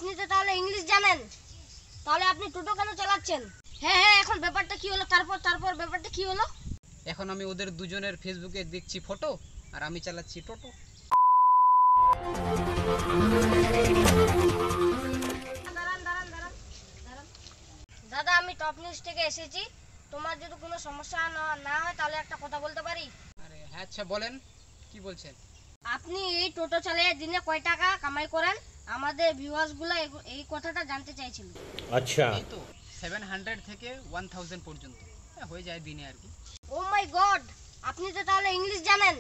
আপনি তো তাহলে ইংলিশ জানেন, তাহলে আপনি টোটো কেন চালাচ্ছেন? হ্যাঁ, এখন ব্যাপারটা কি হলো? তারপর ব্যাপারটা কি হলো? এখন আমি ওদের দুজনের ফেসবুকে দেখছি ফটো, আর আমি চালাচ্ছি টোটো। দাঁড়ান। দাদা, আমি টপ নিউজ থেকে এসেছি। তোমার যদি কোনো সমস্যা না হয় তাহলে একটা কথা বলতে পারি? আরে হ্যাঁ, আচ্ছা বলেন, কি বলছেন? আপনি এই টোটো চালিয়ে দিনে কয় টাকা কামাই করেন? আমাদের ভিউয়ার্স গুলো এই কথাটা জানতে চাইছিল। আচ্ছা, এই তো 700 থেকে 1000 পর্যন্ত হয়ে যায় দিনে আর কি। ও মাই গড, আপনি তো তাহলে ইংলিশ জানেন,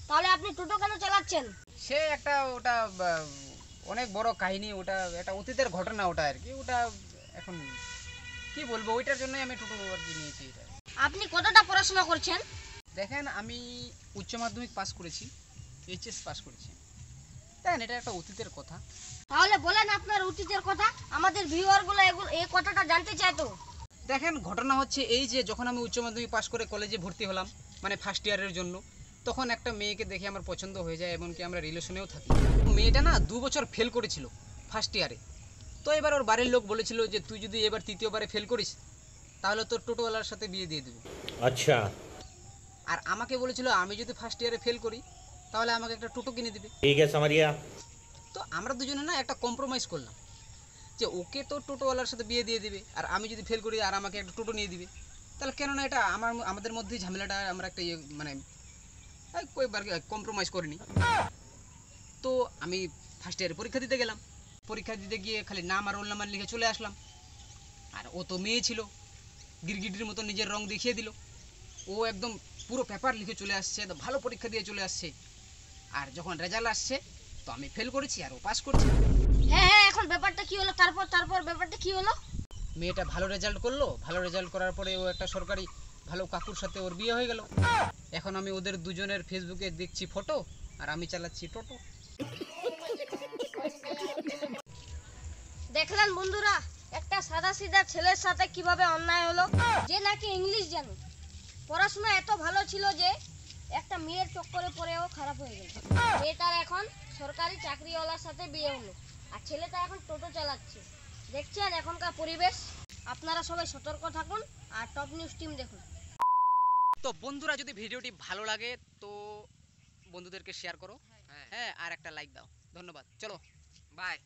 তাহলে আপনি টোটো কেন চালাচ্ছেন? সে একটা ওটা অনেক বড় কাহিনী, ওটা একটা অতীতের ঘটনা ওটা আর কি। ওটা এখন কি বলবো, ওইটার জন্যই আমি টোটো আর কি নিয়েছি এটা। আপনি কতটা পড়াশোনা করছেন? দেখেন, আমি উচ্চ মাধ্যমিক পাস করেছি, এইচএস পাস করেছি। দেখেন, এটা একটা অতীতের কথা। তাহলে বলেন আপনার অতীতের কথা, আমাদের ভিউয়ার গুলো এই কথাটা জানতে চায় তো। দেখেন, ঘটনা হচ্ছে এই যে যখন আমি উচ্চ মাধ্যমিক পাস করে কলেজে ভর্তি হলাম, মানে ফার্স্ট ইয়ারের জন্য, তখন একটা মেয়েকে দেখে আমার পছন্দ হয়ে যায়, এমনকি আমরা রিলেশনেও থাকি। মেয়েটা না 2 বছর ফেল করেছিল ফার্স্ট ইয়ারে। তো এবার ওর বাড়ির লোক বলেছিল যে তুই যদি এবার তৃতীয়বারে ফেল করিস তাহলে তোর টোটোওয়ালার সাথে বিয়ে দিয়ে দেবো। আচ্ছা, আর আমাকে বলেছিল আমি যদি ফার্স্ট ইয়ারে ফেল করি তাহলে আমাকে একটা টোটো কিনে দিবে। ठीक है समझ गया। তো আমরা দুজনে না একটা কম্প্রোমাইজ করলাম যে ওকে তো টোটোওয়ালার সাথে বিয়ে দিয়ে দিবে, আর আমি যদি ফেল করি আর আমাকে একটা টোটো নিয়ে দিবে, তাহলে কেন না এটা আমাদের মধ্যেই ঝামেলাটা আমরা একটা মানে কয়েকবার কম্প্রোমাইজ করিনি। তো আমি ফার্স্ট ইয়ারে পরীক্ষা দিতে গেলাম। পরীক্ষা দিতে গিয়ে খালি নাম আর রোল নাম্বার লিখে চলে আসলাম। আর ও তো মেয়ে ছিল, গিরগিটির মতো নিজের রং দেখিয়ে দিল। ও একদম পুরো পেপার লিখে চলে আসছে, ভালো পরীক্ষা দিয়ে চলে আসছে। আর যখন রেজাল্ট আসছে তো আমি ফেল করেছি আর ও পাস করছে। হ্যাঁ, এখন ব্যাপারটা কি হলো? তারপর ব্যাপারটা কি হলো? মেয়েটা ভালো রেজাল্ট করলো, ভালো রেজাল্ট করার পরে ও একটা সরকারি ভালো কাকুর সাথে ওর বিয়ে হয়ে গেল। এখন আমি ওদের দুজনের ফেসবুকে দেখছি ফটো, আর আমি চালাচ্ছি টোটো। দেখলেন বন্ধুরা, একটা সাদাসিধা ছেলের সাথে কিভাবে অন্যায় হলো, যে নাকি ইংলিশ জানে, পড়াশোনা এত ভালো ছিল যে একটা মেয়ের চক্করে পড়েও খারাপ হয়ে গেল। মেয়েটার এখন সরকারি চাকরিওয়ালার সাথে বিয়ে হলো, আর ছেলেটা এখন টোটো চালাচ্ছে। দেখছেন এখনকার পরিবেশ। আপনারা সবাই সতর্ক থাকুন আর টপ নিউজ টিম দেখুন। তো বন্ধুরা, যদি ভিডিওটি ভালো লাগে তো বন্ধুদেরকে শেয়ার করো, হ্যাঁ, আর একটা লাইক দাও। ধন্যবাদ, চলো বাই।